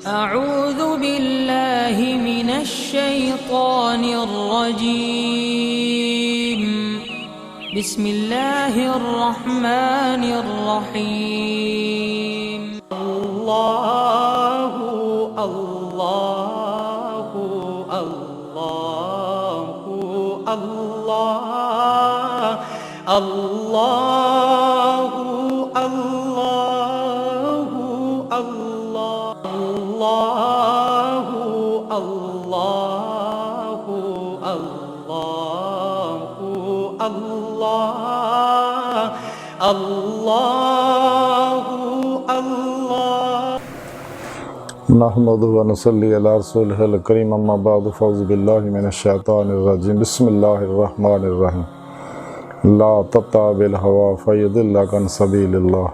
أعوذ बिल्लाहि मिनश शैतानिर रजीम बिस्मिल्लाहिर रहमानिर रहीम। अल्लाहु अल्लाहु अल्लाहु अल्लाह अल्लाहु अल्लाहु अल्लाहु अल्लाहु अल्लाहु अल्लाह अल्लाहु अल्लाह। नहमदुहु व नसल्ली अला रसूलिहिल करीम अम्मा बअद फ़अऊज़ु बिल्लाहि मिनश शैतानिर रजीम बिस्मिल्लाहिर रहमानिर रहीम। ला तत्तबिल हवा फयुदिल्लक अन सबीलिल्लाह।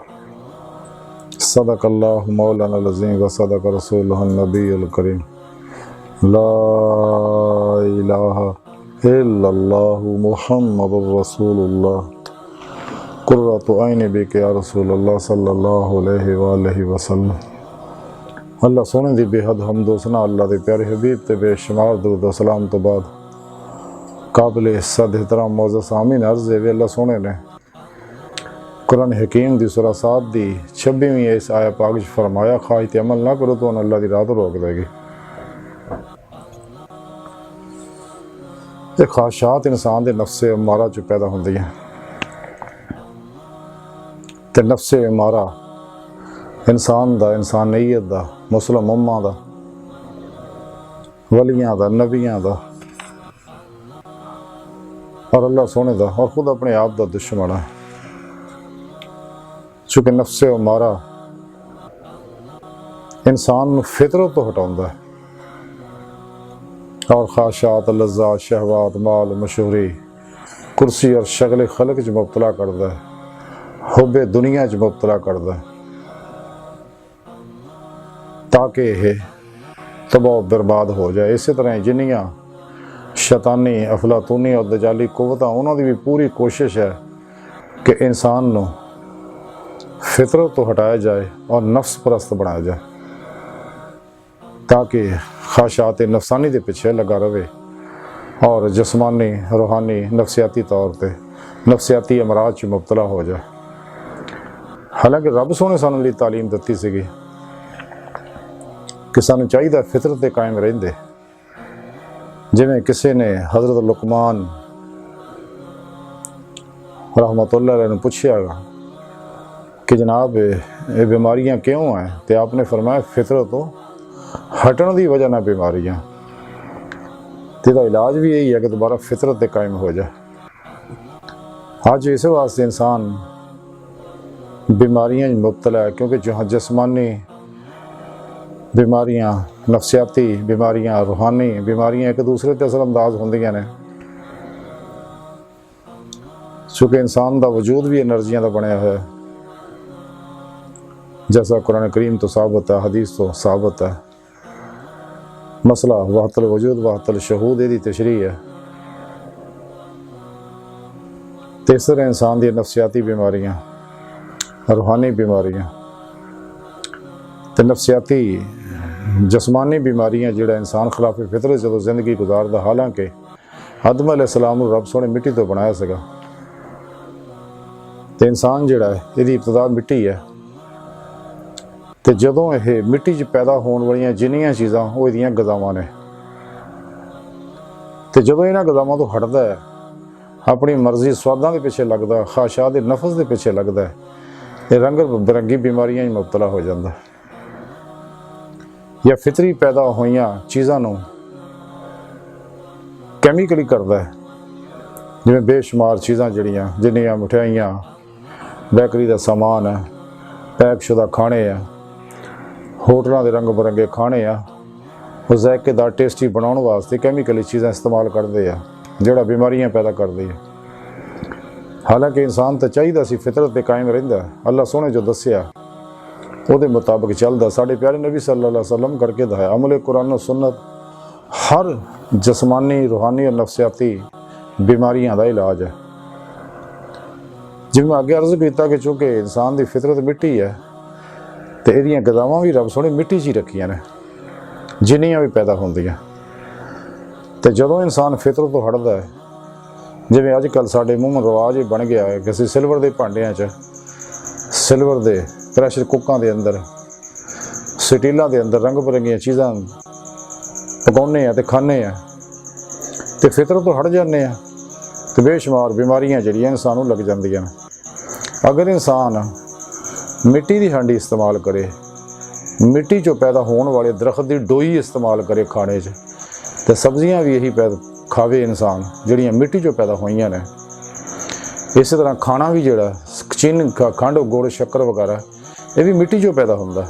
सदक़ल्लाहु मौलानाल अज़ीम व सदक़ रसूलुहुन नबियुल करीम। ला इलाहा इल्लल्लाहु मुहम्मदुर रसूलुल्लाह। कुर्रतु ऐनी बिक या रसूलल्लाह सल्लल्लाहु अलैहि वालैहि वसल्लम। अल्लाह सोने दी बेहद हमदो सना अल्लाह दे प्यारे हबीब ते बेशुमार दुरूद सलाम तो बाद काबिल इज़्ज़त एहतराम मोअज़्ज़ज़ आमीन अर्ज़ है वे अल्लाह सोने ने कुरान हकीम दी सूरा 7 दी 26वीं इस आया पाक च फरमाया खाई ते अमल ना करो तो अल्लाह दी राह तो रोक देगी। ये ख्वाहिशात इंसान दे नफ्से अमारा च पैदा होंदियां ते नफ्से अमारा इंसान दा इंसानियत दा मुस्लिम उम्मा दा वलियां दा नबियां दा और अल्लाह सोने दा और खुद अपने आप दा दुश्मन है। चूँकि नफ्से अमारा इंसान फितरत तो हटाउंदा है और ख्वाहिशात लज़्ज़ात शहवात माल मशहूरी कुर्सी और शक्ल खलक च मुब्तला करदा है, हुब्बे दुनिया च मुब्तला करदा है ताकि यह तबाह बर्बाद हो जाए। इस तरह जिन्नियां शैतानी अफलातूनी और दजाली कुव्वतां उन्हां दी भी पूरी कोशिश है कि इंसान नूं फितरत तो हटाया जाए और नफ्स परस्त बनाया जाए ताकि ख्वाहिशात नफसानी के पीछे लगा रहे और जिस्मानी रूहानी नफसियाती तौर पर नफसियाती अमराज च मुब्तला हो जाए। हालांकि रब सोने सानूं लई तालीम दित्ती सीगी कि सानूं चाहिए फितरत ते कायम रहिंदे। जिवें किसी ने हज़रत लुकमान रहमतुल्लाह अलैह नूं पुछया कि जनाब ये बीमारियां क्यों हैं तो आपने फरमाया फितरत तो हटन की वजह ना बीमारियां तो इलाज भी यही है कि दोबारा फितरत ते कायम हो जाए। अज इस वास्ते इंसान बीमारियां मुब्तला है क्योंकि जहाँ जिस्मानी बीमारियां नफसियाती बीमारियां रूहानी बीमारियां एक दूसरे ते असरअंदाज होंदियां ने। चूँकि इंसान का वजूद भी एनर्जियां का बनया है जैसा कुरान करीम तो साबित है हदीस तो साबित है। मसला वहतल वजूद वहतल शहूद यदी तशरीह है। तीसरे इंसान दी नफसियाती बीमारियां रूहानी बीमारियां ते नफसियाती जिस्मानी बीमारियां जिहड़ा इंसान खिलाफ फितरत जो जिंदगी गुजारदा। हालांकि आदम अलैहिस्सलाम नूं रब सोने मिट्टी तो बनाया सगा ते इंसान जिहड़ा है इहदी इब्तदा मिट्टी है ते जदों यह मिट्टी च पैदा होने वाली जिन्नियां चीज़ां वो इहदियां गज़ावां ने ते जदों इन्हां गज़ावां तो हटदा है अपनी मर्जी स्वादां दे पिछे लगदा ख्वाहिशात दे नफस दे पिछे लगदा है ये रंग बिरंगी बीमारियां मुब्तला हो जाता है या फितरी पैदा होइयां चीज़ां नूं कैमिकली करदा है। जिवें बेशुमार चीज़ां जिहड़ियां जिन्नियां मिठाइयां बेकरी का सामान है पैकशुदा खाने आ होटलों के रंग बिरंगे खाने आ वो ज़ायकेदार टेस्टी बनाने वास्ते कैमिकली चीज़ां इस्तेमाल करते हैं जिहड़ा बीमारियां पैदा करती है। हालांकि इंसान तो चाहिए सी फितरत ते कायम रहिंदा। अल्लाह सोने जो दस्सिया ਉਹਦੇ मुताबिक चलता। साढ़े प्यारे नबी सल्लल्लाहु अलैहि वसल्लम करके दिखाया अमल कुरान और सुन्नत हर जिस्मानी रूहानी और नफसियाती बीमारियां का इलाज है। जिवें अगे अर्ज किया कि चूँकि इंसान की फितरत मिट्टी है तो यह गज़ावां भी रब सोने मिट्टी च ही रखियां ने ਜਿੰਨੀਆਂ ਵੀ ਪੈਦਾ ਹੁੰਦੀਆਂ। ਤੇ ਜਦੋਂ ਇਨਸਾਨ ਫਿਤਰਤ ਤੋਂ ਹਟਦਾ ਹੈ, ਜਿਵੇਂ ਅੱਜ ਕੱਲ੍ਹ ਸਾਡੇ ਮੂੰਹ ਰਿਵਾਜ ਹੀ ਬਣ ਗਿਆ ਹੈ ਕਿ ਅਸੀਂ ਸਿਲਵਰ ਦੇ ਭਾਂਡਿਆਂ 'ਚ, ਸਿਲਵਰ ਦੇ ਪ੍ਰੈਸ਼ਰ ਕੁੱਕਾਂ ਦੇ ਅੰਦਰ, ਸਟੀਲਾਂ ਦੇ ਅੰਦਰ ਰੰਗ ਬਿਰੰਗੀਆਂ ਚੀਜ਼ਾਂ ਪਕਾਉਂਦੇ ਆ ਤੇ ਖਾਂਦੇ ਆ, ਤੇ ਫਿਤਰਤ ਤੋਂ ਹਟ ਜਾਂਦੇ ਆ, ਤੇ ਬੇਸ਼ੁਮਾਰ ਬਿਮਾਰੀਆਂ ਜਿਹੜੀਆਂ ਇਨਸਾਨ ਨੂੰ ਲੱਗ ਜਾਂਦੀਆਂ ਨੇ। ਅਗਰ ਇਨਸਾਨ ਮਿੱਟੀ ਦੀ ਹਾਂਡੀ ਇਸਤੇਮਾਲ ਕਰੇ, ਮਿੱਟੀ 'ਚੋਂ ਪੈਦਾ ਹੋਣ ਵਾਲੇ ਦਰਖਤ ਦੀ ਡੋਈ ਇਸਤੇਮਾਲ ਕਰੇ ਖਾਣੇ 'ਚ, ਤੇ ਸਬਜ਼ੀਆਂ ਵੀ ਇਹੀ ਖਾਵੇ ਇਨਸਾਨ ਜਿਹੜੀਆਂ ਮਿੱਟੀ 'ਚੋਂ ਪੈਦਾ ਹੋਈਆਂ ਨੇ। ਇਸੇ ਤਰ੍ਹਾਂ ਖਾਣਾ ਵੀ ਜਿਹੜਾ ਚੀਨੀ, ਖੰਡ, ਗੁੜ, ਸ਼ੱਕਰ ਵਗੈਰਾ ਇਹ ਵੀ ਮਿੱਟੀ 'ਚੋਂ ਪੈਦਾ ਹੁੰਦਾ,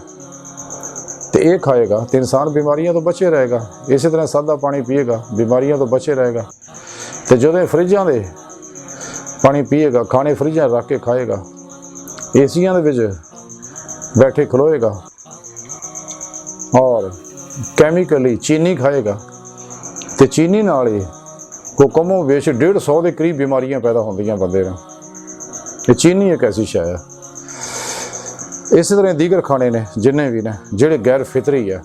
ਤੇ ਇਹ ਖਾਏਗਾ ਤੇ ਇਨਸਾਨ ਬਿਮਾਰੀਆਂ ਤੋਂ ਬਚੇ ਰਹੇਗਾ। ਇਸੇ ਤਰ੍ਹਾਂ ਸਾਦਾ ਪਾਣੀ ਪੀਏਗਾ, ਬਿਮਾਰੀਆਂ ਤੋਂ ਬਚੇ ਰਹੇਗਾ। ਤੇ ਜਦੋਂ ਫਰਿੱਜਾਂ ਦੇ ਪਾਣੀ ਪੀਏਗਾ, ਖਾਣੇ ਫਰਿੱਜਾਂ ਰੱਖ ਕੇ ਖਾਏਗਾ, ਏਸੀਆਂ ਦੇ ਵਿੱਚ ਬੈਠੇ ਖਲੋਏਗਾ ਔਰ ਕੈਮੀਕਲੀ ਚੀਨੀ ਖਾਏਗਾ, ਤੇ ਚੀਨੀ ਨਾਲ ਹੀ ਕੋ ਕਮੋ ਵੇਸ਼ 150 ਦੇ ਕਰੀਬ ਬਿਮਾਰੀਆਂ ਪੈਦਾ ਹੁੰਦੀਆਂ ਬੰਦੇ ਨੂੰ। ਇਹ ਚੀਨੀ ਇੱਕ ਐਸੀ ਸ਼ੈ ਹੈ। ਇਸੇ ਤਰ੍ਹਾਂ ਦੀਗਰ ਖਾਣੇ ਨੇ ਜਿੰਨੇ ਵੀ ਨੇ ਜਿਹੜੇ ਗੈਰ ਫਿਤਰੀ ਹੈ,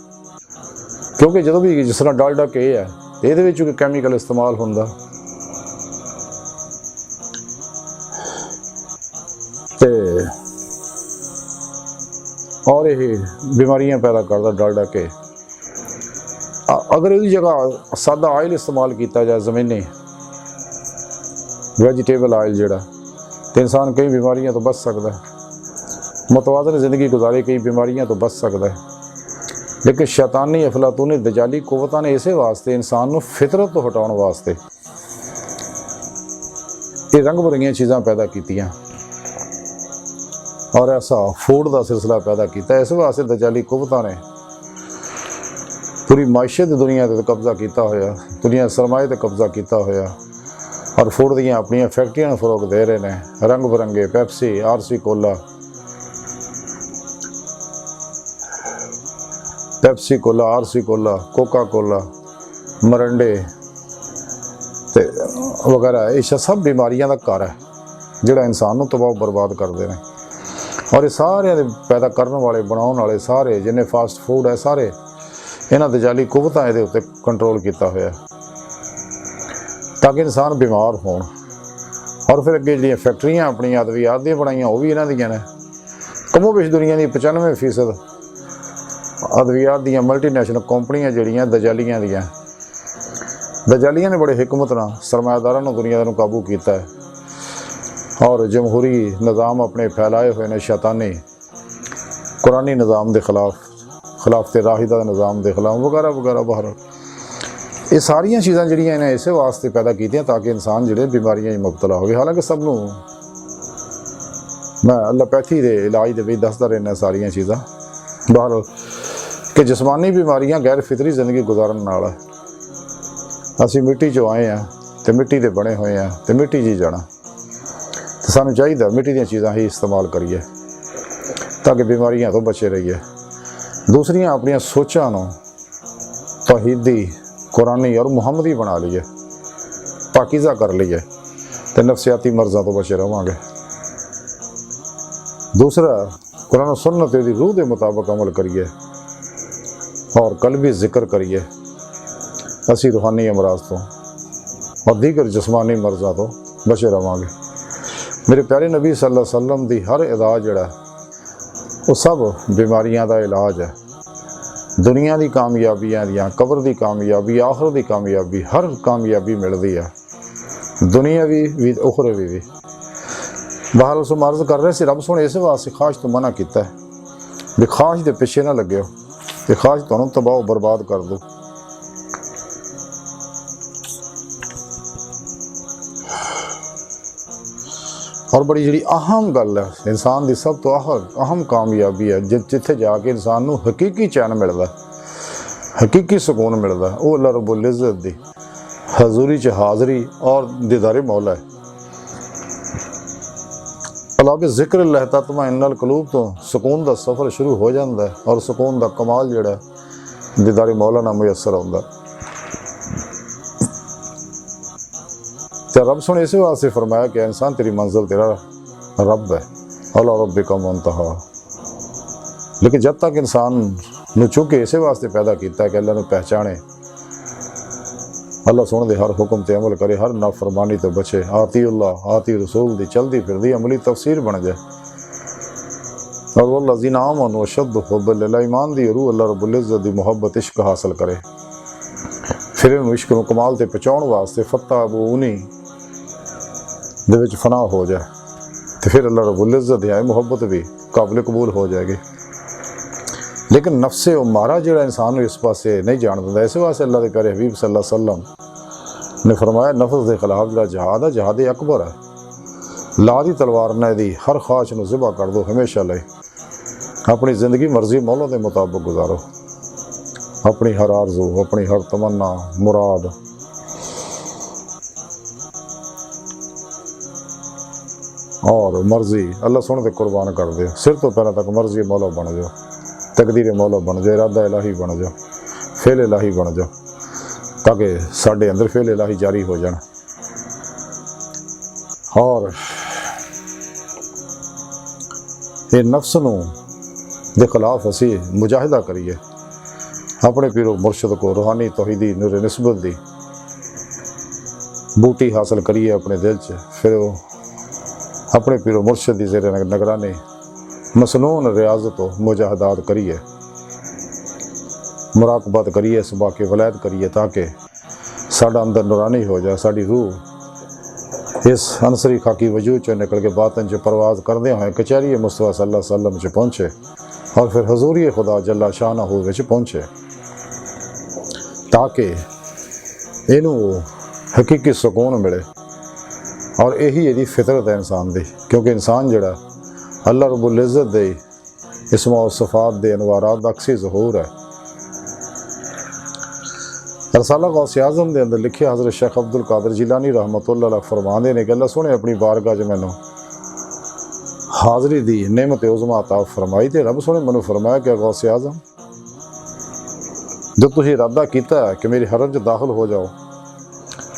ਕਿਉਂਕਿ ਜਦੋਂ ਵੀ ਜਿਸ ਤਰ੍ਹਾਂ ਡਾਲਡਾ ਘੀ ਹੈ, ਇਹਦੇ ਵਿੱਚ ਕੋਈ ਕੈਮੀਕਲ ਇਸਤੇਮਾਲ ਹੁੰਦਾ, ਤੇ ਔਰ ਇਹ ਬਿਮਾਰੀਆਂ ਪੈਦਾ ਕਰਦਾ ਡਾਲਡਾ ਘੀ। ਅਗਰ ਇਹਦੀ ਜਗ੍ਹਾ ਸਾਦਾ ਆਇਲ ਇਸਤੇਮਾਲ ਕੀਤਾ ਜਾਏ, ਜ਼ਮੀਨੀ ਵੈਜੀਟੇਬਲ ਆਇਲ ਜਿਹੜਾ, ਤੇ ਇਨਸਾਨ ਕਈ ਬਿਮਾਰੀਆਂ ਤੋਂ ਬਚ ਸਕਦਾ ਹੈ, ਮੁਤਵਾਜ਼ਨ ਜ਼ਿੰਦਗੀ ਗੁਜ਼ਾਰੇ, ਕਈ ਬਿਮਾਰੀਆਂ ਤੋਂ ਬਚ ਸਕਦਾ ਹੈ। ਲੇਕਿਨ ਸ਼ੈਤਾਨੀ, ਅਫਲਾਤੂਨੀ, ਦਜਾਲੀ ਕੁਵਤਾਂ ਨੇ ਇਸੇ ਵਾਸਤੇ ਇਨਸਾਨ ਨੂੰ ਫਿਤਰਤ ਤੋਂ ਹਟਾਉਣ ਵਾਸਤੇ ਇਹ ਰੰਗ ਬਿਰੰਗੀਆਂ ਚੀਜ਼ਾਂ ਪੈਦਾ ਕੀਤੀਆਂ ਔਰ ਐਸਾ ਫੂਡ ਦਾ ਸਿਲਸਿਲਾ ਪੈਦਾ ਕੀਤਾ। ਇਸ ਵਾਸਤੇ ਦਜਾਲੀ ਕੁਵਤਾਂ ਨੇ ਪੂਰੀ ਮਾਇਸ਼ਤ ਦੁਨੀਆ 'ਤੇ ਕਬਜ਼ਾ ਕੀਤਾ ਹੋਇਆ, ਦੁਨੀਆ ਸਰਮਾਏ 'ਤੇ ਕਬਜ਼ਾ ਕੀਤਾ ਹੋਇਆ, ਔਰ ਫੂਡ ਦੀਆਂ ਆਪਣੀਆਂ ਫੈਕਟਰੀਆਂ ਨੂੰ ਫਰੋਗ ਦੇ ਰਹੇ ਨੇ। ਰੰਗ ਬਿਰੰਗੇ ਪੈਪਸੀ, ਆਰਸੀ ਕੋਲਾ, ਪੈਪਸੀ ਕੋਲਾ, ਆਰਸੀ ਕੋਲਾ, ਕੋਕਾ ਕੋਲਾ, ਮਰੰਡੇ ਤੇ ਵਗੈਰਾ, ਇਹ ਸਭ ਬਿਮਾਰੀਆਂ ਦਾ ਘਰ ਹੈ ਜਿਹੜਾ ਇਨਸਾਨ ਨੂੰ ਤਬਾਹ ਬਰਬਾਦ ਕਰਦੇ ਨੇ। ਔਰ ਇਹ ਸਾਰਿਆਂ ਦੇ ਪੈਦਾ ਕਰਨ ਵਾਲੇ, ਬਣਾਉਣ ਵਾਲੇ ਸਾਰੇ ਜਿੰਨੇ ਫਾਸਟ ਫੂਡ ਹੈ, ਸਾਰੇ ਇਹਨਾਂ ਦਜਾਲੀ ਕੁਵਤਾਂ ਇਹਦੇ ਉੱਤੇ ਕੰਟਰੋਲ ਕੀਤਾ ਹੋਇਆ ਤਾਂ ਕਿ ਇਨਸਾਨ ਬਿਮਾਰ ਹੋਣ। ਔਰ ਫਿਰ ਅੱਗੇ ਜਿਹੜੀਆਂ ਫੈਕਟਰੀਆਂ ਆਪਣੀਆਂ ਅਦਵਿਆਤ ਦੀਆਂ ਬਣਾਈਆਂ, ਉਹ ਵੀ ਇਹਨਾਂ ਦੀਆਂ ਨੇ। ਕਮੋ ਬੇਸ਼ ਦੁਨੀਆ ਦੀ 95% ਅਦਵਿਆਤ ਦੀਆਂ ਮਲਟੀਨੈਸ਼ਨਲ ਕੰਪਨੀਆਂ ਜਿਹੜੀਆਂ ਦਜਾਲੀਆਂ ਦੀਆਂ, ਦਜਾਲੀਆਂ ਨੇ ਬੜੇ ਹਿਕਮਤ ਨਾਲ ਸਰਮਾਇਆਦਾਰਾਂ ਨੂੰ, ਦੁਨੀਆ ਨੂੰ ਕਾਬੂ ਕੀਤਾ ਹੈ ਔਰ ਜਮਹੂਰੀ ਨਿਜ਼ਾਮ ਆਪਣੇ ਫੈਲਾਏ ਹੋਏ ਨੇ ਸ਼ੈਤਾਨੀ, ਕੁਰਾਨੀ ਨਿਜ਼ਾਮ ਦੇ ਖਿਲਾਫ ਤੇ ਰਾਹਿਦਾ ਦੇ ਨਿਜ਼ਾਮ ਦੇ ਖਿਲਾਫ ਵਗੈਰਾ ਵਗੈਰਾ। ਬਾਹਰ ਇਹ ਸਾਰੀਆਂ ਚੀਜ਼ਾਂ ਜਿਹੜੀਆਂ ਇਹਨਾਂ ਇਸੇ ਵਾਸਤੇ ਪੈਦਾ ਕੀਤੀਆਂ ਤਾਂ ਕਿ ਇਨਸਾਨ ਜਿਹੜੇ ਬਿਮਾਰੀਆਂ 'ਚ ਮੁਬਤਲਾ ਹੋਵੇ। ਹਾਲਾਂਕਿ ਸਭ ਨੂੰ ਮੈਂ ਐਲੋਪੈਥੀ ਦੇ ਇਲਾਜ ਦੇ ਵਿੱਚ ਦੱਸਦਾ ਰਹਿੰਦਾ ਸਾਰੀਆਂ ਚੀਜ਼ਾਂ ਬਾਹਰ, ਕਿ ਜਿਸਮਾਨੀ ਬਿਮਾਰੀਆਂ ਗੈਰ ਫਿਤਰੀ ਜ਼ਿੰਦਗੀ ਗੁਜ਼ਾਰਨ ਨਾਲ ਹੈ। ਅਸੀਂ ਮਿੱਟੀ 'ਚੋਂ ਆਏ ਹਾਂ ਤੇ ਮਿੱਟੀ ਦੇ ਬਣੇ ਹੋਏ ਹਾਂ ਤੇ ਮਿੱਟੀ 'ਚ ਹੀ ਜਾਣਾ, ਤੇ ਸਾਨੂੰ ਚਾਹੀਦਾ ਮਿੱਟੀ ਦੀਆਂ ਚੀਜ਼ਾਂ ਹੀ ਇਸਤੇਮਾਲ ਕਰੀਏ ਤਾਂ ਕਿ ਬਿਮਾਰੀਆਂ ਤੋਂ ਬਚੇ ਰਹੀਏ। ਦੂਸਰੀਆਂ ਆਪਣੀਆਂ ਸੋਚਾਂ ਨੂੰ ਤੌਹੀਦੀ, ਕੁਰਾਨੀ ਔਰ ਮੁਹੰਮਦੀ ਬਣਾ ਲਈਏ, ਪਾਕੀਜ਼ਾ ਕਰ ਲਈਏ, ਤੇ ਨਫਸਿਆਤੀ ਮਰਜ਼ਾਂ ਤੋਂ ਬਚੇ ਰਹਾਂਗੇ। ਦੂਸਰਾ, ਕੁਰਾਨ ਸੁन्नत ਦੀ ਰੂਹ ਦੇ ਮੁਤਾਬਕ ਅਮਲ ਕਰੀਏ ਔਰ ਕਲਬੀ ਜ਼ਿਕਰ ਕਰੀਏ, ਅਸੀਂ ਰੂਹਾਨੀ ਅਮਰਾਜ਼ ਤੋਂ ਔਰ ਦੀਗਰ ਜਿਸਮਾਨੀ ਮਰਜ਼ਾਂ ਤੋਂ ਬਚੇ ਰਹਾਂਗੇ। ਮੇਰੇ ਪਿਆਰੇ ਨਬੀ ਸੱਲੱਲਾਹੁ ਅਲੈहि ਵਸੱਲਮ ਦੀ ਹਰ ਅਦਾ ਜਿਹੜਾ ਉਹ ਸਭ ਬਿਮਾਰੀਆਂ ਦਾ ਇਲਾਜ ਹੈ। ਦੁਨੀਆ ਦੀ ਕਾਮਯਾਬੀਆਂ ਦੀਆਂ, ਕਬਰ ਦੀ ਕਾਮਯਾਬੀ, ਆਖਰ ਦੀ ਕਾਮਯਾਬੀ, ਹਰ ਕਾਮਯਾਬੀ ਮਿਲਦੀ ਹੈ, ਦੁਨੀਆਵੀ ਵੀ ਉਖਰਵੀ ਵੀ। ਬਹਰਹਾਲ ਸੋ ਮਰਜ਼ ਕਰ ਰਹੇ ਸੀ, ਰੱਬ ਸੋਹਣੇ ਇਸੇ ਵਾਸਤੇ ਖਾਸ਼ ਤੋਂ ਮਨਾ ਕੀਤਾ ਹੈ ਵੀ ਖਾਸ਼ ਦੇ ਪਿੱਛੇ ਨਾ ਲੱਗਿਓ, ਤੇ ਖਾਸ਼ ਤੁਹਾਨੂੰ ਤਬਾਹ ਬਰਬਾਦ ਕਰ ਦੋ। ਔਰ ਬੜੀ ਜਿਹੜੀ ਅਹਿਮ ਗੱਲ ਹੈ, ਇਨਸਾਨ ਦੀ ਸਭ ਤੋਂ ਅਹਿਮ ਕਾਮਯਾਬੀ ਹੈ, ਜਿੱਥੇ ਜਾ ਕੇ ਇਨਸਾਨ ਨੂੰ ਹਕੀਕੀ ਚੈਨ ਮਿਲਦਾ, ਹਕੀਕੀ ਸਕੂਨ ਮਿਲਦਾ, ਉਹ ਅੱਲਾਹ ਰੱਬੁਲ ਇੱਜ਼ਤ ਦੀ ਹਜ਼ੂਰੀ 'ਚ ਹਾਜ਼ਰੀ ਔਰ ਦੀਦਾਰੇ ਮੌਲਾ ਹੈ। ਅਲਾ ਬਿ ਜ਼ਿਕਰਿल्लाह ਤਤਮਇਨੁਲ ਕਲੂਬ ਤੋਂ ਸਕੂਨ ਦਾ ਸਫ਼ਰ ਸ਼ੁਰੂ ਹੋ ਜਾਂਦਾ ਹੈ ਔਰ ਸਕੂਨ ਦਾ ਕਮਾਲ ਜਿਹੜਾ ਦੀਦਾਰੇ ਮੌਲਾ ਨਾਲ ਮੁਯੱਸਰ ਹੁੰਦਾ। ਤੇ ਰੱਬ ਸੁਣੇ ਇਸੇ ਵਾਸਤੇ ਫਰਮਾਇਆ ਕਿ ਇਨਸਾਨ ਤੇਰੀ ਮੰਜ਼ਿਲ ਤੇਰਾ ਰੱਬ ਹੈ, ਅਲਾ ਰੱबिका मुंतहा। लेकिन जब तक इंसान ਨੂੰ चूंकि इसे वास्ते पैदा किया कि अल्लाह ਨੂੰ पहचाने, अल्लाह सोने दे हर हुक्म ते अमल करे, हर नाफरमानी तो बचे, आती अल्लाह आती रसूल दी चलती फिरदी अमली तफसीर बन जाए। और वल्लज़ीना आमनू अशद्दु हुब्बन लिल्लाह, ईमान दी रूह अल्लाह रब्बुल इज़्ज़त दी मुहब्बत इश्क हासिल करे। फिर इन्हूं इश्क नूं कमाल ते पहुंचाउण वास्ते फत्ता अबू उनी दे विच फना हो जाए, तो फिर अल्लाह रब्बुल इज़्ज़त दी मुहब्बत भी काबिल कबूल हो जाएगी। लेकिन नफ्से उमारा जिहड़ा इंसान नूं इस पासे नहीं जाण दिंदा, इस वास्ते अल्लाह दे प्यारे हबीब सल्लल्लाहु अलैहि वसल्लम ने फरमाया नफ्स के खिलाफ जिहड़ा जहाद है, जहाद अकबर है। ला दी तलवार ने दी हर ख्वाहिश नूं ज़िबा कर दो, हमेशा लई अपनी ज़िंदगी मर्जी मौला के मुताबिक गुजारो, अपनी हर आरज़ू, अपनी हर तमन्ना मुराद और मर्जी अल्लाह सोने ते कुर्बान कर दो। सिर तो पैरों तक मर्जी मौला बन जाओ, तकदीर मौला बन जाओ, इरादा इलाही बन जाओ, फेल इलाही बन जाओ, ताकि साढ़े अंदर फेल इलाही जारी हो जाए। और ये नफ्स नूं दे खिलाफ असी मुजाहिदा करिए, अपने पीरो मुर्शद को रूहानी तौहीदी नूर निस्बत दी बूटी हासिल करिए अपने दिल च। फिर अपने पीरो मुर्शद की ज़ेर निगरानी मसनून रियाजत तो मुजाहदात करिए, मुराकबत करिए, इसबाके वलैद करिए, ताकि साडा अंदर नूरानी हो जाए, साड़ी रूह इस अनसरी खाकी वजूद चो निकल के बातन च परवाज़ करदे हुए कचहरी मुस्तफा सल्लल्लाहु अलैहि वसल्लम च पहुँचे और फिर हजूरी खुदा जल्ला शानहू विच पहुँचे, ताकि इनू हकीकी सुकून मिले। और यही यदी फितरत है इंसान दी, क्योंकि इंसान जड़ा अल्लाह रब्बुल इज़्ज़त दे इस्मा व सिफ़ात दे अनवारात दा अक्सी ज़हूर है। रसाला गौसे आज़म के अंदर लिखे हज़रत शेख अब्दुल कादिर जिलानी रहमतुल्लाह अलैह फरमाते ने कि अल्लाह सोने अपनी बारगाह च मैनू हाज़री दी नेमत उज़मा अता फरमाई, तो रब सोने मैनू फरमाया कि गौसे आज़म जब तुसीं इरादा किया है कि मेरे हरम च दाखिल हो जाओ,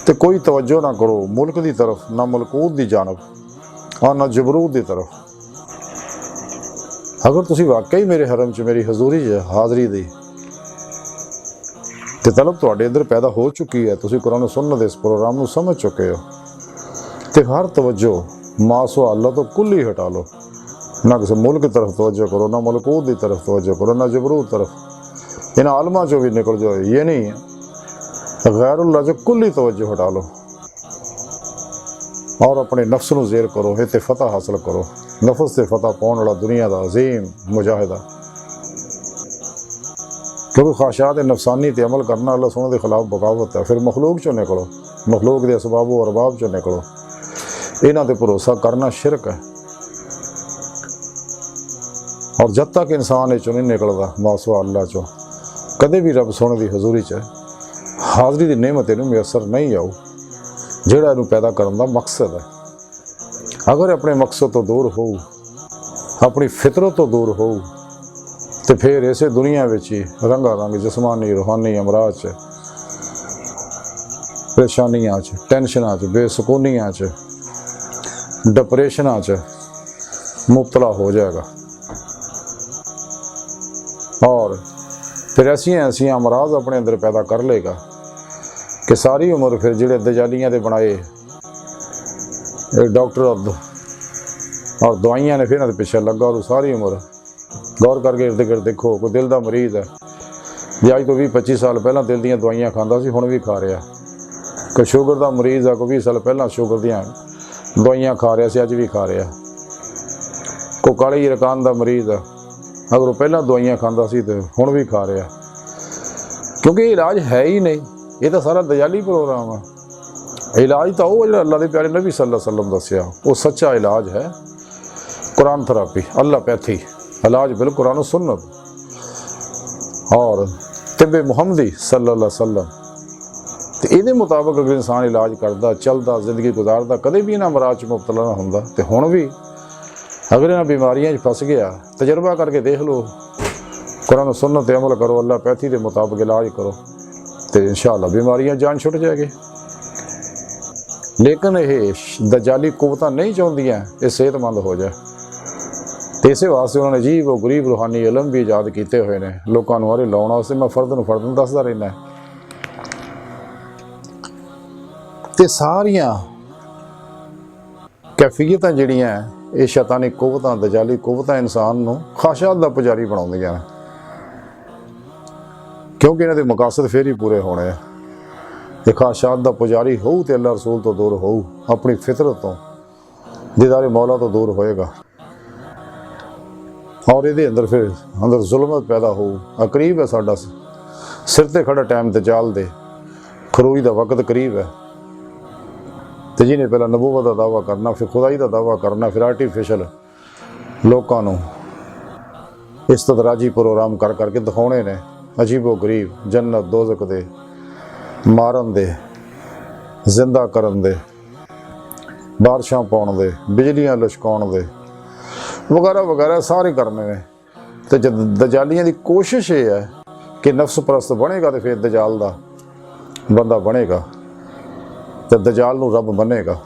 तो कोई तवज्जो ना करो मुल्क की तरफ, ना मलकूत की जानब और ना जबरूत की तरफ। अगर तुसीं वाकई मेरे हरम च मेरी हजूरी च हाज़री दी तो तलब तुहाडे अंदर पैदा हो चुकी है, तुसीं कुरान सुन्नत इस प्रोग्राम को समझ चुके हो, तो हर तवज्जो मासो अल्लाह तो कुल ही हटा लो, ना किसी मुल्क की तरफ तवज्जो करो, ना मलकूत की तरफ तवज्जो करो, ना जबरूत तरफ, इन आलमा चो भी निकल जाओ। ये नहीं गैरुल्लाह जो कुल ही तवज्जो हटा लो और अपने नफ्स नूं ज़ेर करो, इत्ते फतह हासिल करो। नफ्स से फतह पाउण वाला दुनिया का अजीम मुजाहिदा, क्योंकि ख्वाहिशात नफसानी ते अमल करना अल्लाह सोने के खिलाफ बगावत है। फिर मखलूक चो निकलो, मखलूक के असबाब और अरबाब चो निकलो, इन्हां ते भरोसा करना शिरक है। और जब तक इंसान चो नहीं निकलता मासवा अल्लाह चो, कदे भी रब सोने की हजूरी च हाज़री की नेमत इनू मैसर नहीं आऊ, जिहड़ा इनू पैदा करने का मकसद है। अगर अपने मकसद तो दूर हो, अपनी फितरत तो दूर हो, तो फिर इसे दुनिया में ही रंगा रंग जिसमानी रूहानी अमराज च, परेशानियां च, टेंशनां च, बेसकूनियां च, डिप्रेशनां च मुबतला हो जाएगा। और फिर ऐसिया अमराज अपने अंदर पैदा कर लेगा कि सारी उम्र फिर जिहड़े दजालियां दे बनाए डॉक्टर और दवाइयां ने फिर पिछे लगा, और सारी उम्र गौर करके इर्द गिर्द देखो, कोई दिल का मरीज़ है जो अज तो 20-25 साल पहला दिल दी दवाइयां खाता सी, हुण भी खा रहा। कोई शुगर का मरीज़ है, कोई 20 साल पहला शुगर दी दवाइयां खा रहा सी, अज भी खा रहा। कोई काली रकान का मरीज़ है, अगर वो पहला दवाइयां खाता सी तो हुण भी खा रहा, क्योंकि इलाज है ही नहीं। ये तो सारा दजाली प्रोग्राम है। इलाज तो वो जो अल्लाह के प्यारे नबी सल्लल्लाहु अलैहि वसल्लम दस्या, वो सच्चा इलाज है। कुरान थेरेपी, अल्लाह पैथी इलाज बिल कुरान सुन्नत और तिब्बे मुहम्मदी सल्लल्लाहु अलैहि वसल्लम, तो ये मुताबिक अगर इंसान इलाज करता, चलता, जिंदगी गुजारता, कदे भी इन्हां मराज च मुबतला ना होंदा। तो हुण भी अगर इन्हां बीमारियां फस गया, तजर्बा करके देख लो, कुरान सुन्नत ते अमल करो, अल्लाह पैथी के मुताबिक इलाज करो, तो इंशाअल्लाह बीमारियां जान छुट जाएगी। लेकिन ये दजाली कुवतां नहीं चाहदियां ये सेहतमंद हो जाए। ਤੇ ਇਸੇ ਵਾਸਤੇ ਉਹਨਾਂ ਨੇ ਅਜੀਬ ਉਹ ਗਰੀਬ ਰੂਹਾਨੀ ਇਲਮ ਵੀ ਇਜਾਦ ਕੀਤੇ ਹੋਏ ਨੇ ਲੋਕਾਂ ਨੂੰ ਆਰੇ ਲਾਉਣ ਵਾਸਤੇ। ਮੈਂ ਫਰਦ ਨੂੰ ਦੱਸਦਾ ਰਹਿੰਦਾ। ਤੇ ਸਾਰੀਆਂ ਕੈਫੀਅਤਾਂ ਜਿਹੜੀਆਂ ਇਹ ਸ਼ੈਤਾਨੀ ਕੁਵਤਾਂ, ਦਜਾਲੀ ਕੁਵਤਾਂ ਇਨਸਾਨ ਨੂੰ ਖਾਸ਼ਾਤ ਦਾ ਪੁਜਾਰੀ ਬਣਾਉਂਦੀਆਂ ਨੇ, ਕਿਉਂਕਿ ਇਹਨਾਂ ਦੇ ਮਕਾਸਦ ਫਿਰ ਹੀ ਪੂਰੇ ਹੋਣੇ ਆ। ਇਹ ਖਾਸ਼ਾਤ ਦਾ ਪੁਜਾਰੀ ਹੋਊ ਤੇ ਅੱਲਾਹ ਰਸੂਲ ਤੋਂ ਦੂਰ ਹੋਊ, ਆਪਣੀ ਫਿਤਰਤ ਤੋਂ, ਦੀਦਾਰੇ ਮੌਲਾ ਤੋਂ ਦੂਰ ਹੋਏਗਾ, ਔਰ ਇਹਦੇ ਅੰਦਰ ਜ਼ੁਲਮਤ ਪੈਦਾ ਹੋਊ। ਕਰੀਬ ਹੈ ਸਾਡਾ ਸਿਰ ਤੇ ਖੜਾ ਟਾਈਮ ਦਜਾਲ ਦੇ, ਖਰੂਜ ਦਾ ਵਕਤ ਕਰੀਬ ਹੈ। ਤੇ ਜਿਹਨੇ ਪਹਿਲਾਂ ਨਬੂਵਤ ਦਾ ਦਾਅਵਾ ਕਰਨਾ, ਫਿਰ ਖੁਦਾਈ ਦਾ ਦਾਅਵਾ ਕਰਨਾ, ਫਿਰ ਆਰਟੀਫਿਸ਼ਲ ਲੋਕਾਂ ਨੂੰ ਇਸਤਦਰਾਜੀ ਪ੍ਰੋਗਰਾਮ ਕਰ ਕਰਕੇ ਦਿਖਾਉਣੇ ਨੇ ਅਜੀਬੋ ਗਰੀਬ, ਜੰਨਤ ਦੋਜ਼ਖ ਦੇ, ਮਾਰਨ ਦੇ, ਜ਼ਿੰਦਾ ਕਰਨ ਦੇ, ਬਾਰਿਸ਼ਾਂ ਪਾਉਣ ਦੇ, ਬਿਜਲੀਆਂ ਲਿਸ਼ਕਾਉਣ ਦੇ, ਵਗੈਰਾ ਵਗੈਰਾ ਸਾਰੇ ਕਰਨੇ ਨੇ। ਤੇ ਜਦ ਦਜਾਲੀਆਂ ਦੀ ਕੋਸ਼ਿਸ਼ ਇਹ ਹੈ ਕਿ ਨਫਸ ਪ੍ਰਸਤ ਬਣੇਗਾ ਤੇ ਫਿਰ ਦਜਾਲ ਦਾ ਬੰਦਾ ਬਣੇਗਾ ਤੇ ਦਜਾਲ ਨੂੰ ਰੱਬ ਮੰਨੇਗਾ।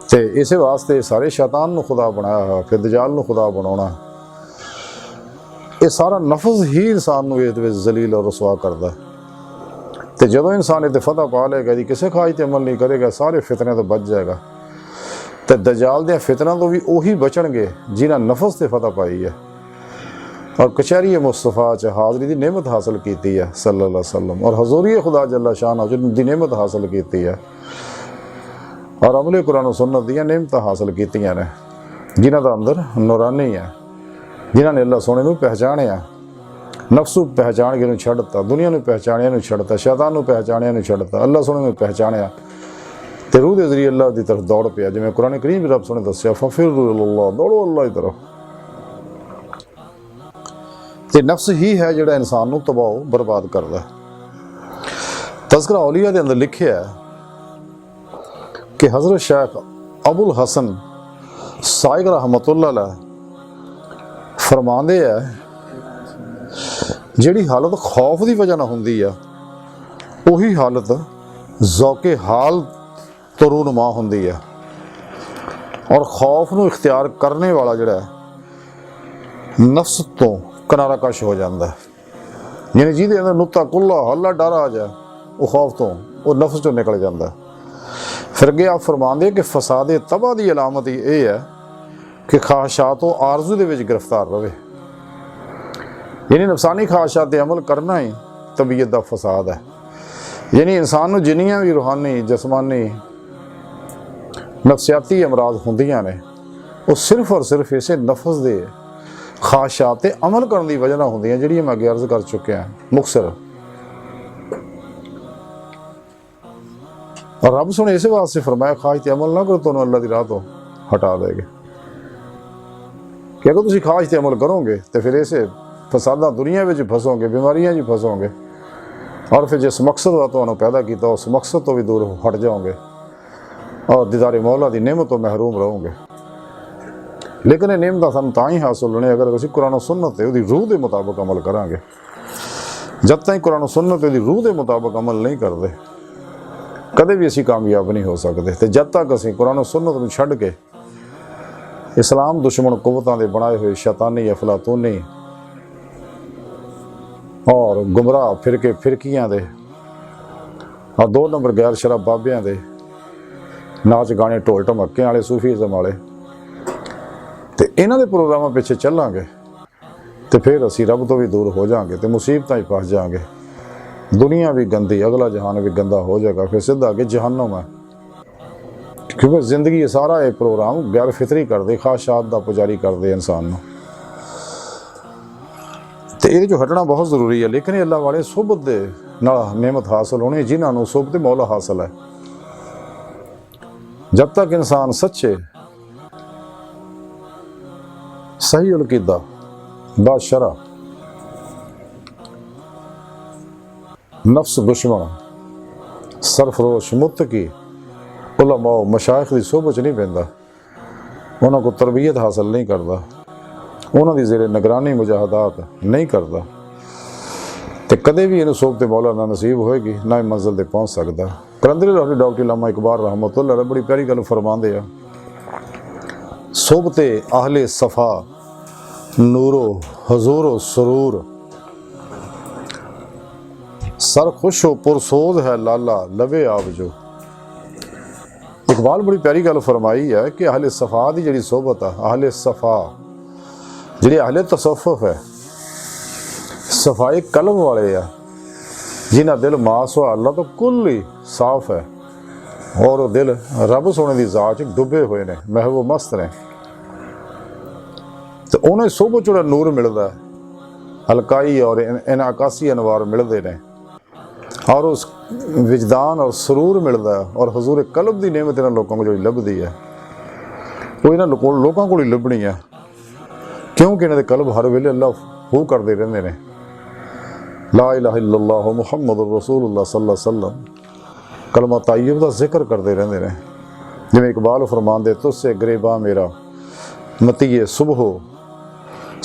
ਤੇ ਇਸੇ ਵਾਸਤੇ ਸਾਰੇ ਸ਼ੈਤਾਨ ਨੂੰ ਖੁਦਾ ਬਣਾਇਆ, ਫਿਰ ਦਜਾਲ ਨੂੰ ਖੁਦਾ ਬਣਾਉਣਾ, ਇਹ ਸਾਰਾ ਨਫਸ ਹੀ ਇਨਸਾਨ ਨੂੰ ਇਹਦੇ ਵਿੱਚ ਜ਼ਲੀਲ ਔਰ ਰਸਵਾ ਕਰਦਾ। ਤੇ ਜਦੋਂ ਇਨਸਾਨ ਇਹ ਤੇ ਫਤਹ ਪਾ ਲਏਗਾ ਜੀ, ਕਿਸੇ ਖਾਜ ਤੇ ਅਮਲ ਨਹੀਂ ਕਰੇਗਾ, ਸਾਰੇ ਫਿਤਨਿਆਂ ਤੋਂ ਬਚ ਜਾਏਗਾ। ਤੇ ਦਜਾਲ ਦੀਆਂ ਫਿਤਨਾਂ ਤੋਂ ਵੀ ਉਹੀ ਬਚਣਗੇ ਜਿਨ੍ਹਾਂ ਨਫਸ ਤੇ ਫਤਹ ਪਾਈ ਹੈ ਔਰ ਕਚਹਿਰੀ ਮੁਸਤਫਾ ਚ ਹਾਜ਼ਰੀ ਦੀ ਨਿਮਤ ਹਾਸਲ ਕੀਤੀ ਹੈ ਸੱਲੱਲਾਹੁ ਅਲੈहि ਵਸੱਲਮ, ਔਰ ਹਜ਼ੂਰੀ ਖੁਦਾ ਜੱਲ ਸ਼ਾਨਹੁ ਦੀ ਨਿਮਤ ਹਾਸਲ ਕੀਤੀ ਹੈ, ਔਰ ਅਮਲੇ ਕੁਰਾਨ ਸੁन्नत ਦੀਆਂ ਨਿਮਤਾਂ ਹਾਸਲ ਕੀਤੀਆਂ ਨੇ, ਜਿਨ੍ਹਾਂ ਦਾ ਅੰਦਰ ਨੂਰਾਨੀ ਹੈ, ਜਿਨ੍ਹਾਂ ਨੇ ਅੱਲਾਹ ਸੋਹਣੇ ਨੂੰ ਪਹਿਚਾਣਿਆ, ਨਫਸ ਨੂੰ ਪਹਿਚਾਣ ਕੇ ਨੂੰ ਛੱਡਤਾ, ਦੁਨੀਆ ਨੂੰ ਪਹਿਚਾਣਿਆ ਨੂੰ ਛੱਡਤਾ, ਸ਼ੈਤਾਨ ਨੂੰ ਪਹਿਚਾਣਿਆ ਨੂੰ ਛੱਡਤਾ, ਅੱਲਾਹ ਸੋਹਣੇ ਨੂੰ ਪਹਿਚਾਣਿਆ ਤੇ ਰੂਹ ਦੇ ਜ਼ਰੀਏ ਅੱਲਾਹ ਦੀ ਤਰਫ ਦੌੜ ਪਿਆ। ਜਿਵੇਂ ਕੁਰਾਨ ਕਰੀਮ ਵੀ ਰੱਬ ਸੋਹਣੇ ਦੱਸਿਆ, ਫਫਿਰੂ ਇਲੱਲਾਹ, ਦੌੜੋ ਅੱਲਾਹ ਦੀ ਤਰਫ। ਤੇ ਨਫਸ ਹੀ ਹੈ ਜਿਹੜਾ ਇਨਸਾਨ ਨੂੰ ਤਬਾਹ ਬਰਬਾਦ ਕਰਦਾ। ਤਜ਼ਕਰਾ ਔਲੀਆ ਦੇ ਅੰਦਰ ਲਿਖਿਆ ਕਿ ਹਜ਼ਰਤ ਸ਼ੇਖ ਅਬੁਲ ਹਸਨ ਸਾਇਗ ਰਹਿਮਤੁल्लाह अलैह फरमाते हैं जिहड़ी हालत खौफ की वजह ना हुंदी आ, उही हालत ज़ौके हाल तो रूनुमा हुंदी है। और खौफ नूं इख्तियार करने वाला जिहड़ा नफ्स तो किनारा कश हो जाता है, यानी जिहदे अंदर नुक्ता कुल्ला हल्ला डर आ जाए, वो खौफ तो वो नफ्स चों निकल जाता है। फिर अगे आप फरमाते कि फसादे तबाह की अलामत ये है कि ख्वाहिशात तो आरजू दे विच गिरफ्तार रहे, यानी नफसानी ख्वाहिशात ते अमल करना ही तबीयत का फसाद है। यानी इंसान नूं जिन्नियां भी रूहानी जिसमानी नफसियाती अमराज हुंदियां ने, वो सिर्फ और सिर्फ इसे नफस दे ख्वाहिशात ते अमल करने की वजह नाल हुंदियां, जिहड़ियां मैं अगे अर्ज कर चुकिया मुक्सर। और रब सुने इस वास्ते फरमाया ख्वाहिश ते अमल ना करो, तुहानूं अल्लाह दी राह तो हटा देगा। कि अगर तुसीं ख्वाहिश ते अमल करोगे तो फिर ऐसे फसादा दुनिया में फसोगे, बीमारियां जी फसोगे, और फिर जिस मकसद का तुहानूं पैदा किया उस मकसद तो भी दूर हट जाओगे और दीदारे मौला की नेमत तो महरूम रहोगे। लेकिन ये नेमत सानूं तां ही हासिल होने अगर असीं कुरान सुन्नत ते उहदी रूह के मुताबिक अमल करांगे। जब तक कुरान सुन्नत ते उहदी रूह के मुताबिक अमल नहीं करते कदे भी असीं कामयाब नहीं हो सकते। तो जब तक असीं कुरान सुन्नत नूं छड्ड के इस्लाम दुश्मन कुवतां दे बनाए हुए शैतानी अफलातूनी और गुमराह फिरके फिरकियां दे और 2 नंबर गैर शराब बाबियां दे नाच गाने ढोल ढमक्के वाले सूफीज़म वाले ते इन्हां दे प्रोग्रामां पिछे चलांगे तो फिर असीं रब तो भी दूर हो जाएंगे तो मुसीबतां ही फस जाएंगे। दुनिया भी गंदी, अगला जहान भी गंदा हो जाएगा, फिर सीधा अगे जहन्नम है। क्योंकि जिंदगी सारा ये प्रोग्राम गैर फितरी कर दे, ख्वाहिशात दा पुजारी कर दे इंसान नूं। तो ये जो हटना बहुत जरूरी है। लेकिन अल्लाह वाले सुबत दे नाल नेमत हासिल होनी जिन्होंने सुबत मौला हासिल है। जब तक इंसान सच्चे सही अकीदा बाशरा नफ्स दुश्मन सरफरोश मुत्तकी उलमा मशाइख की सोबत नहीं पैंदा, उन्होंने को तरबियत हासिल नहीं करता, उन्होंने ज़ेरे निगरानी मुजाहदात नहीं करता तो कदे भी इन्हें सोबत मौला ना नसीब होएगी ना ही मंजिल तक पहुँच सकता। कलंदरी लाहौरी डॉक्टर अल्लामा इकबाल रहमतुल्लाह अलैह बड़ी प्यारी गल फरमाते हैं सोबते आहले सफ़ा नूरो हजूरो सरूर, सर खुश हो पुरसोज है लाला लवे आप जो। इकबाल बड़ी प्यारी गल फरमाई है कि आहले सफ़ा की जी सोबत है, आहले सफ़ा जी आहले तसफ़ुफ है, सफाई कलम वाले आ जिन्हें दिल मास व अल्लाह तो कुल ही साफ है और दिल रब सोने की जात डुबे हुए ने, महबू मस्त ने। तो उन्हें सोबत जोड़ा नूर मिलता है, हल्काई और इनाकासी अनवार मिलते हैं और उस विजदान और सरूर मिलता है और हजूर कल्ब की नेमत इन्होंने लोगों को जो लभदी है वो इन्होंने लोगों को ही लभनी है, क्योंकि इन्होंने कल्ब हर वेले अल्लाह हू करते रहते हैं। ला इलाहा इल्लल्लाह मुहम्मदुर रसूलुल्लाह सल्लल्लाहु अलैहि वसल्लम कलमा तय्यब का जिक्र करते रहते हैं। जिवें इकबाल फरमांदे तुझसे गिरेबा मेरा मतीये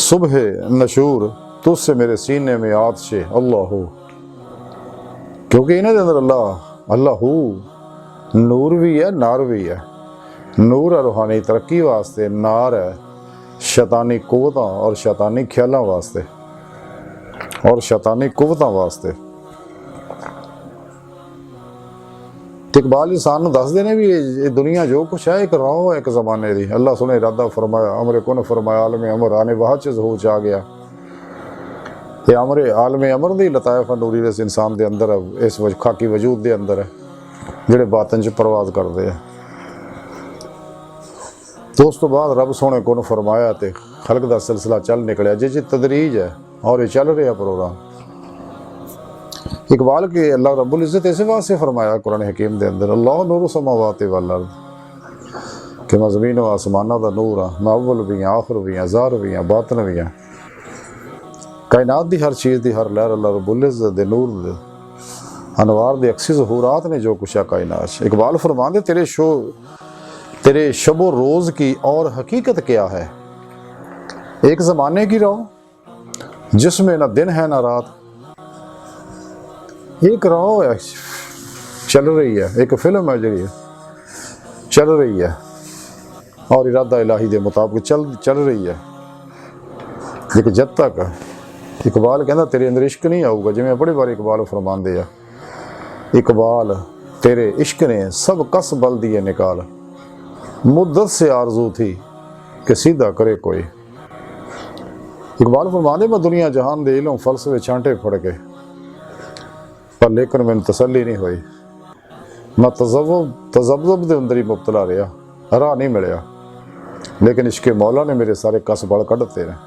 सुबह नशूर, तुझसे मेरे सीने में आतिशे अल्लाह हो, क्योंकि इन्हें अंदर अल्लाह हो नूर भी है नार भी है। नूर है रूहानी तरक्की वास्ते, नार है शैतानी कुव्वतां और शैतानी ख्यालों वास्ते और शैतानी कुव्वतां वास्ते। इकबाल इंसान नूं दसदे ने भी ये दुनिया जो कुछ है एक राह है एक ज़माने की। अल्लाह सुने इरादा फरमाया अमरे कुन फरमाया आलम अमर आने वाह च हो जा गया। ये अमरे आलम अमर दी लतायफ नूरी इस इंसान के अंदर है, इस खाकी वजूद के अंदर है जिहड़े बातन च परवाज करते हैं। तो उस तो बाद रब सोने को फरमाया तो खलक का सिलसिला चल निकलिया जिस तदरीज है और ये चल रहा प्रोग्राम। इकबाल के अल्लाह रब्बुल इज़्ज़त इस वास्ते फरमाया कुरान हकीम के अंदर अल्लाह नूर समावात वल अर्द, कि मैं ज़मीन व आसमाना का नूर हाँ, मैं अव्वल भी हाँ आखिर भी हाँ ज़ाहिर भी हाँ बातिन भी हाँ। कायनात की हर चीज़ की हर लहर अल्लाह रब्बुल इज़्ज़त दे नूर दे अनवार दे अक्सी ज़हूरात ने जो कुछ है कायनात। इकबाल फरमांदे तेरे शबो रोज़ की और हकीकत क्या है, एक ज़माने की राह जिसमें ना दिन है ना रात, एक राह है चल रही है, एक फिल्म है जी चल रही है और इरादा इलाही के मुताबिक चल रही है। लेकिन जब तक इकबाल कहना तेरे अंदर इश्क नहीं आऊगा, जिमें बड़ी बार इकबाल फरमांदे आ इकबाल तेरे इश्क ने सब कस बल दिए निकाल, मुद्दत से आरजू थी कि सीधा करे कोई। इकबाल फरमांदे मैं दुनिया जहान दे इल्म फलसफे छांटे फड़ के, पर लेकिन मैंने तसल्ली नहीं हुई, मैं तजब्जुब दे अंदर ही मुबतला रहा, राह नहीं मिलया। लेकिन इश्के मौला ने मेरे सारे कस बल कढ़ते हैं।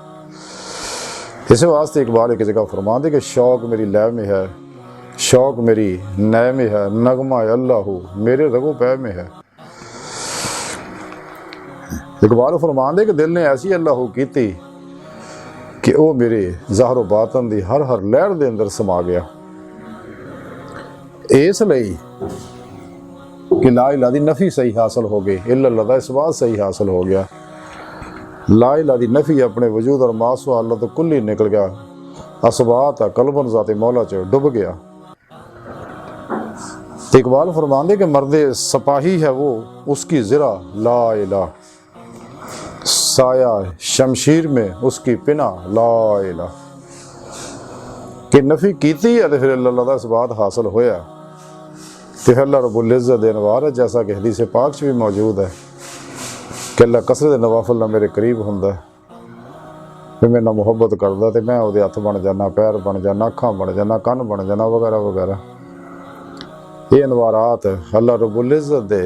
इस वास्ते इकबाल एक जगह फरमांदे कि शौक मेरी लय में है, शौक मेरी नय में है, नगमा अल्लाह मेरे रगो पै में है। इकबाल फरमांदे कि दिल ने ऐसी अल्लाह की कि वह मेरे ज़ाहरो बातन दी हर लहर दे अंदर समा गया। इसलिए कि ला इलाहा दी नफ़ी सही हासिल हो गई, इल्लल्लाह दा इस्बात सही हासिल हो गया। ला इलाहा दी नफ़ी अपने वजूद और मास व अल्लाह तो कुल ही निकल गया, असबात है कल्बन ज़ाते मौला च डुब गया। तो इकबाल फरमांदे कि मर्दे सपाही है वो उसकी ज़रा ला इलाहा, साया शमशीर में उसकी पिना ला इलाहा। कि नफ़ी कीती है तो फिर अल्लाह दा इस्बात हासिल होया, तो अल्लाह रब्बुल इज़्ज़त दे अनवार है, जैसा कि हदीस पाक च भी मौजूद है कि अल्लाह कसरत नवाफिल ना मेरे करीब हुंदा है, फिर मेरे नाल मुहब्बत करदा तो मैं उहदे हत्थ बन जाना, पैर बन जाना, अखां बन जाना, कन्न बन जाना वगैरह वगैरह। ये अनवारात अल्लाह रब्बुल इज़्ज़त दे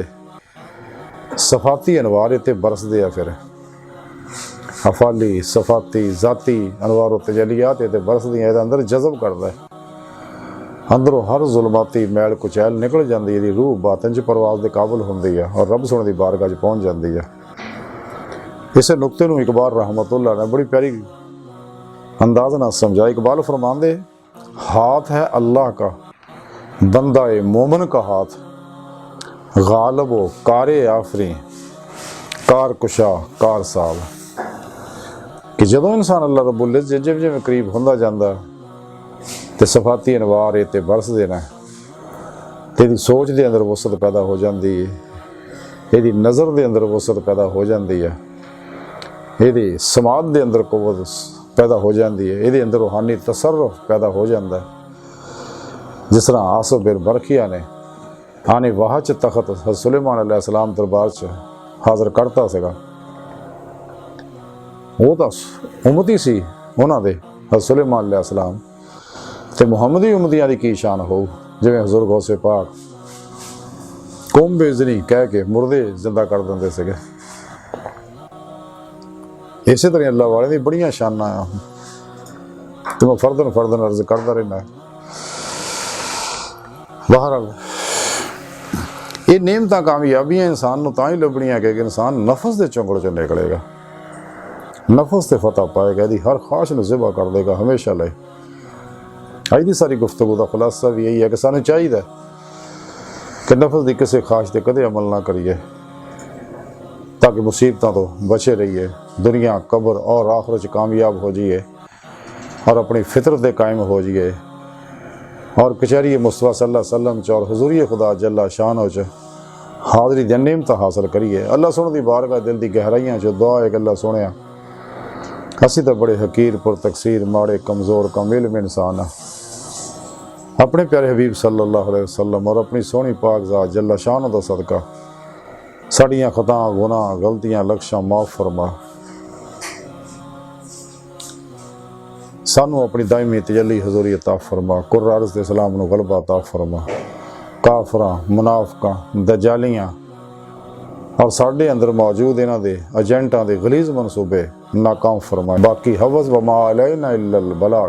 सफाती अनवार इत्ते बरसदे आ। फिर अफाली सफाती ज़ाती अनवार व तजलियात इत्ते बरसदियां, इहदे अंदर जज़ब करदा है, अंदरों हर जुलमाती मैल कुचैल निकल जाती है, रूह बातन च परवाज के काबिल होंदी है और रब सोने की बारगाह च पहुँच जाती है। इस नुकते नूं इकबाल रहमतुल्लाह ने बड़ी प्यारी अंदाज ना समझा। इकबाल फरमांदे हाथ है अल्लाह का बंदा ए मोमन का हाथ, गालब व कारे आफरी कार कुशा कार साल। कि जदों इंसान अल्लाह रब्बुल इज़्ज़त जिवें जिवें करीब होंदा जांदा तो सफाती अनवार इत्ते बरसदे ने, तेरी सोच के अंदर वसत पैदा हो जाती है, यदी नज़र के अंदर वसत पैदा हो जाती है, ਇਹਦੀ ਸਮਾਦ ਦੇ ਅੰਦਰ ਕੁਵਤ ਪੈਦਾ ਹੋ ਜਾਂਦੀ ਹੈ, ਇਹਦੇ ਅੰਦਰ ਰੂਹਾਨੀ ਤਸਰਫ ਪੈਦਾ ਹੋ ਜਾਂਦਾ ਹੈ। ਜਿਸ ਤਰ੍ਹਾਂ ਆਸਫ ਬਿਨ ਬਰਖੀਆ ਨੇ ਆਨੇ ਵਾਹ 'ਚ ਤਖਤ ਹਜ਼ਰਤ ਸੁਲੇਮਾਨ अलैहिस्सलाम ਦਰਬਾਰ 'ਚ ਹਾਜ਼ਰ ਕਰਤਾ ਸੀਗਾ। ਉਹ ਤਾਂ ਉਮਤੀ ਸੀ ਉਹਨਾਂ ਦੇ ਹਜ਼ਰਤ ਸੁਲੇਮਾਨ अलैहिस्सलाम, ਤੇ ਮੁਹੰਮਦੀ ਉਮਤੀਆਂ ਦੀ ਕੀ ਸ਼ਾਨ ਹੋਊ। ਜਿਵੇਂ ਹਜ਼ੂਰ ਗੌਸੇ ਪਾਕ ਕੌਮ ਬੇਜ਼ਨੀ ਕਹਿ ਕੇ ਮੁਰਦੇ ਜ਼ਿੰਦਾ ਕਰ ਦਿੰਦੇ ਸੀਗੇ। ਇਸੇ ਤਰ੍ਹਾਂ ਅੱਲਾਹ ਵਾਲੇ ਦੀ ਬੜੀਆਂ ਸ਼ਾਨਾਂ ਆ, ਤੇ ਮੈਂ ਫਰਦਨ ਅਰਜ਼ ਕਰਦਾ ਰਹਿਣਾ। ਬਹਰਹਾਲ ਇਹ ਨੇਮਤਾਂ ਕਾਮਯਾਬੀਆਂ ਇਨਸਾਨ ਨੂੰ ਤਾਂ ਹੀ ਲੱਭਣੀਆਂ ਕਿ ਇਨਸਾਨ ਨਫਸ ਦੇ ਚੁੰਗਲ ਚੋਂ ਨਿਕਲੇਗਾ, ਨਫਸ ਤੇ ਫਤਹ ਪਾਏਗਾ, ਇਹਦੀ ਹਰ ਖਾਸ਼ ਨੂੰ ਜ਼ਿਬਾ ਕਰ ਦੇਗਾ ਹਮੇਸ਼ਾ ਲਈ। ਅੱਜ ਦੀ ਸਾਰੀ ਗੁਫ਼ਤਗੂ ਦਾ ਖੁਲਾਸਾ ਵੀ ਇਹੀ ਹੈ ਕਿ ਸਾਨੂੰ ਚਾਹੀਦਾ ਕਿ ਨਫਸ ਦੀ ਕਿਸੇ ਖਾਸ਼ ਤੇ ਕਦੇ ਅਮਲ ਨਾ ਕਰੀਏ, ताकि मुसीबतों तो बचे रहिए, दुनिया कब्र और आखिरत कामयाब हो जाइए और अपनी फितरत कायम हो जाइए और कचहरी मुस्तफ़ा सल्लल्लाहु अलैहि वसल्लम च और हुज़ूरी खुदा जल्ला शान च हाज़री दी नेमत हासिल करिए। अल्लाह सोने दी बारगाह दिल दी गहराइयां च दुआ है कि अल्लाह सोने असी तो बड़े हकीर पुर तकसीर माड़े कमज़ोर कम इल्म इंसान अपने प्यारे हबीब सल्लल्लाहु अलैहि वसल्लम और अपनी सोहनी पाक ज़ात जल्ला शान दा सदका साड़ियाँ खता गुनाह गलतियाँ लक्ष्यां माफ़ फरमा, सानू अपनी दायमी तजल्ली हजूरी अता फरमा, कुर्र अर्ज़ दे सलाम नू गलबा अता फरमा, काफरां मुनाफिकां दजालियाँ और साढ़े अंदर मौजूद इन्हां दे एजेंटां दे गलीज़ मनसूबे नाकाम फरमा। बाकी हवस व मा अलैना इल्लल बलाग।